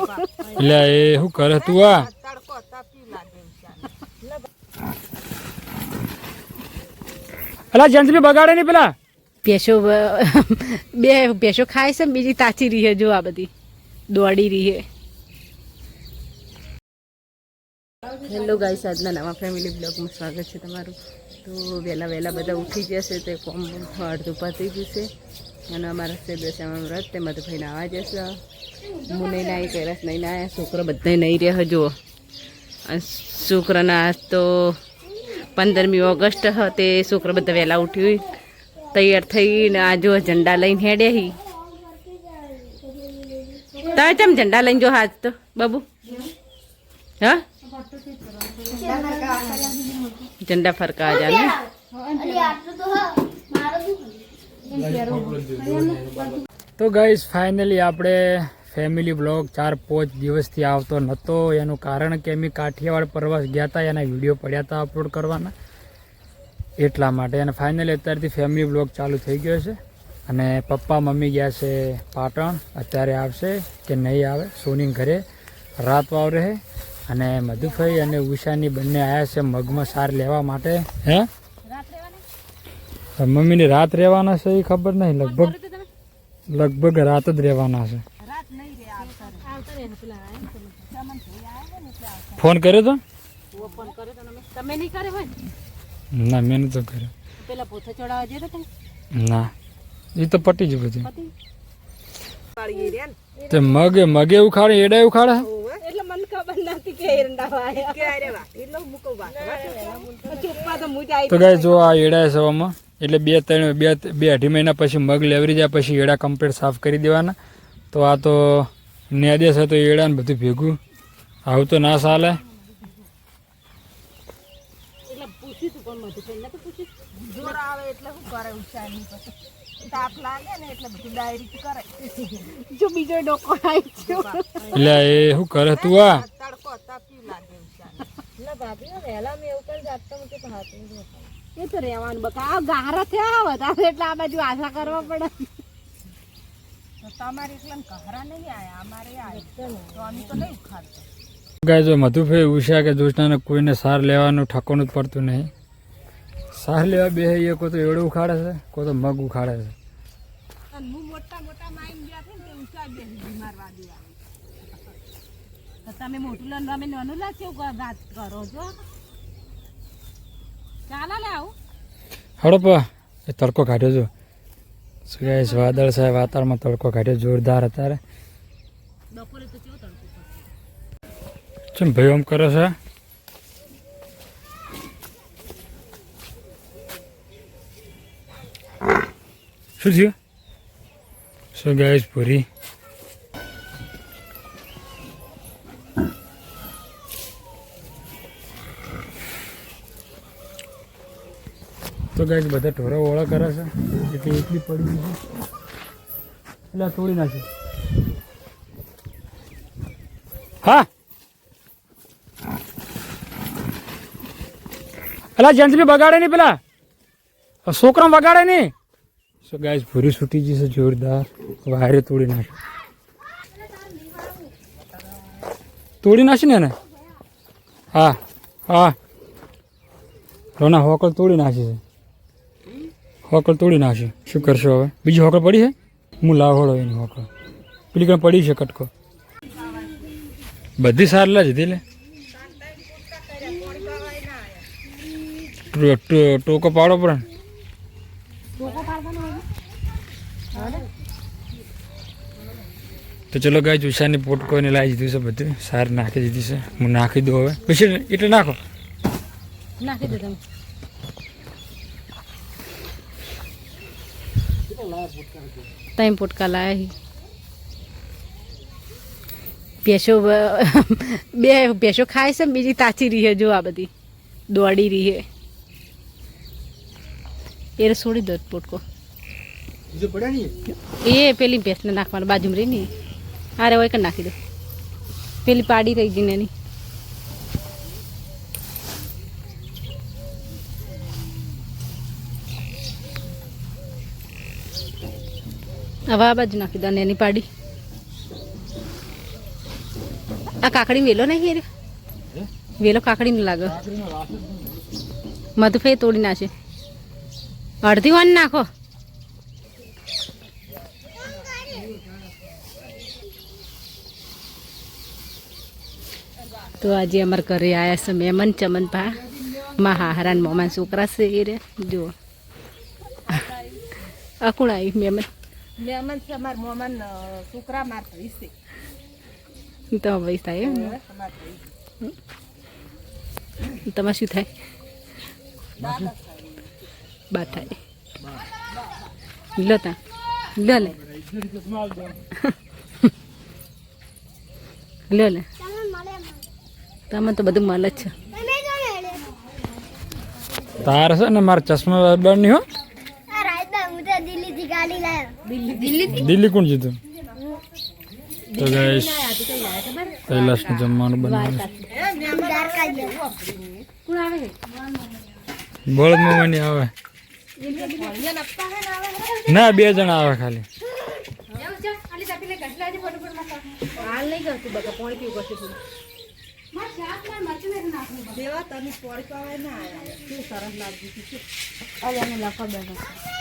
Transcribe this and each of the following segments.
એટલે એ શું કરે તું આ પેલા જંતરી બગાડે નહીં પેલા ભેંસો બે ભેંસો ખાય છે બીજી તાચી રહી જો આ બધી દોડી રહી હે હેલો ગાઈસ આજના નવા ફેમિલી બ્લોગમાં સ્વાગત છે તમારું તો વહેલા વહેલા બધા ઉઠી જશે તો કોમ અડધું પતી જશે અને અમારા છે દશામાં વ્રત તેમાં તો ભાઈ નાવા જશે હું નહીં નાહી કૈલાસ નહીં નાહ્યા છોકરા બધા નહીં રહ્યા જુઓ અને છોકરાના આજ તો 15મી ઓગસ્ટ તે છોકરા બધા વહેલા ઉઠ્યું તૈયાર થઈને આ જો ઝંડા લઈને હેડે હી તમે ચમ ઝંડા લઈને જો હાથ તો બાબુ હા ઝંડા ફરકા જાને તો ગાઈસ ફાઇનલી આપણે ફેમિલી બ્લોગ 4-5 દિવસથી આવતો નહોતો એનું કારણ કે અમે કાઠિયાવાડ પ્રવાસ ગયા હતા એના વિડીયો પડ્યા હતા અપલોડ કરવાના એટલા માટે અને ફાઇનલી અત્યારથી ફેમિલી બ્લોગ ચાલુ થઈ ગયો છે અને પપ્પા મમ્મી ગયા છે પાટણ અત્યારે આવશે કે નહીં આવે સોની ઘરે રાત વાવ રહે અને મધુભાઈ અને ઉષાની બંને આવ્યા છે મગમાં સાર લેવા માટે હે મમ્મીની રાત રહેવાના છે એ ખબર નહીં લગભગ રાત જ રહેવાના છે ફોન કર્યો તો ના મેં તો કર્યો ના એ તો પટી જ બધી તે મગે ઉખાડે એડા ઉખાડે તો ગાય જો આ એડા સવામાં એટલે 2-2.5 મહિના પછી મગ લેવરી જાય પછી એડા કમ્પ્લીટ સાફ કરી દેવાના તો આ તો ન્યાદેશ હતો એડા ને બધું ભેગું આવું તો ના ચાલે એટલે એ શું કરે તું આ એ તો રેવાનું બકા ગારા થયા વધારે એટલે આ બાજુ આશા કરવા પડે તમારે એકલા ઘરા નહીં આયા અમારે ગાય જો મધુભાઈ ઉષા કે દોસ્તાને કોઈને સાર લેવાનું ઠાકોનું જ પડતું નહીં સાર લેવા બે એ કોઈ તો એવડું ઉખાડે છે કોઈ તો મગ ઉખાડે છે તમે મોટું લન અમે નાનું લા કેવું વાત કરો છો ચાલો લે આવું હડપ એ તડકો કાઢ્યો જો સુરેશ વાદળ સાહેબ વાતાવરણમાં તડકો કાઢ્યો જોરદાર અત્યારે બપોરે તો કેવો તડકો ચમ ભાઈ આમ કરે છે શું થયું સો ગાઈસ પૂરી તો ગાઈસ બધા ઢોરો ઓળા કરે છે એટલે એટલી પડી ગઈ છે એટલે તોડી નાખી હા અલા જંતરી બગાડે નહીં પેલા છોકરા બગાડે નહીં સો ગાઈસ ભૂરી છૂટી જશે જોરદાર વાયરે તોડી નાખી તોડી નાખી ને એને હા હા રોના હોકલ તોડી નાખી છે હોકલ તોડી નાખી શું કરશો હવે બીજી હોકલ પડી છે હું લાવડો એની હોકલ પેલી કઈ પડી છે કટકો બધી સારલા જ હતી લે ટોકો પાડો પડે તો ચલો ગાય ઉષાની પોટકો એને લાવી દીધું છે બધું સાર નાખી દીધી છે હું નાખી દઉં હવે પછી એટલે નાખો નાખી દો તમે પોટકા લાયા ભેંસો બે ભેંસો ખાય છે બીજી તાચી રહી જો આ બધી દોડી રહી હે એ છોડી દો પોટકો એ પેલી ભેંસને નાખવાનું બાજુમાં રહી ને અરે હોય કે નાખી દો પેલી પાડી રહી ગઈ એની હવે આ બાજુ નાખી દો એની પાડી આ કાકડી વેલો નહીં રે વેલો કાકડી ને લાગે મધુફે તોડી નાખે અડધી વાન નાખો તો આજે અમારા ઘરે આવ્યા છે મહેમાન ચમનભા માં હાહરાન મોમાન છોકરા છે એ રે જુઓ આ કોણ આવ્યું મહેમાન મહેમાન છે અમાર મોમાન છોકરા માર ભાઈ છે તો ભાઈ થાય તમારે શું થાય બા થાય લો તા લો લે લો લે તમે તો બધું મળે જ છે તારે છે ને મારા ચશ્મા બની હો દિલ્હી કોણ જીતું તો ગાઈસ કૈલાસનું જમવાનું બનાવ્યું બળદ મમ્મી આવે ના 2 જણા આવે ખાલી હાલ નહીં કરતું બકા પાણી પીવું પડશે દેવા તમે પોળી પાવાય ના આયા શું સરસ લાગી છે અલ્યાને લખા બેઠા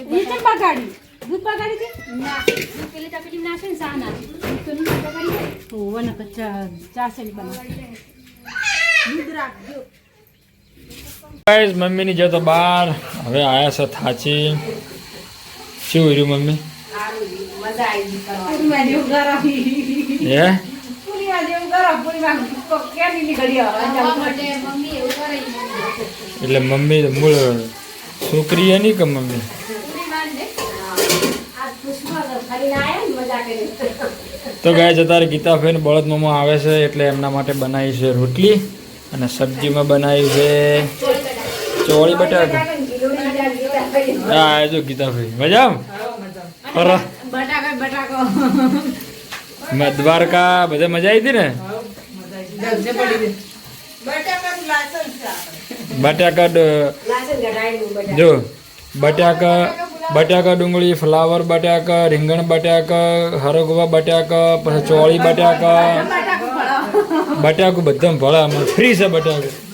નીચે બગાડી દૂધ બગાડી દે ના દૂધ પેલી તપેલી નાખે ને સા નાખે તો નહીં બગાડી ઓવા ના કચ્ચા ચા સેલી બનાવી દૂધ રાખજો ગાઈસ મમ્મીની જે તો બહાર હવે આયા છે થાચી શું કર્યું મમ્મી મજા આવી પૂરીમાં જેવું ગરમ હે પૂરીમાં જેવું ગરમ પૂરીમાં કેની નીકળી મમ્મી એવું કરે એટલે મમ્મી તો મૂળ છોકરી એની કે મમ્મી તો ગાય અત્યારે ગીતાફેન બળદ મોમો આવે છે એટલે એમના માટે બનાવી છે રોટલી અને સબ્જીમાં બનાવી છે ચોળી બટાકા હા જો ગીતાફેન મજા દ્વારકા બધા મજા આવી હતી ને બટાકા જો બટાકા ડુંગળી ફ્લાવર બટાકા રીંગણ બટાકા હરગવા બટાકા પછી ચોળી બટાકા બટાકું બધા ભળા ફ્રી છે બટાકું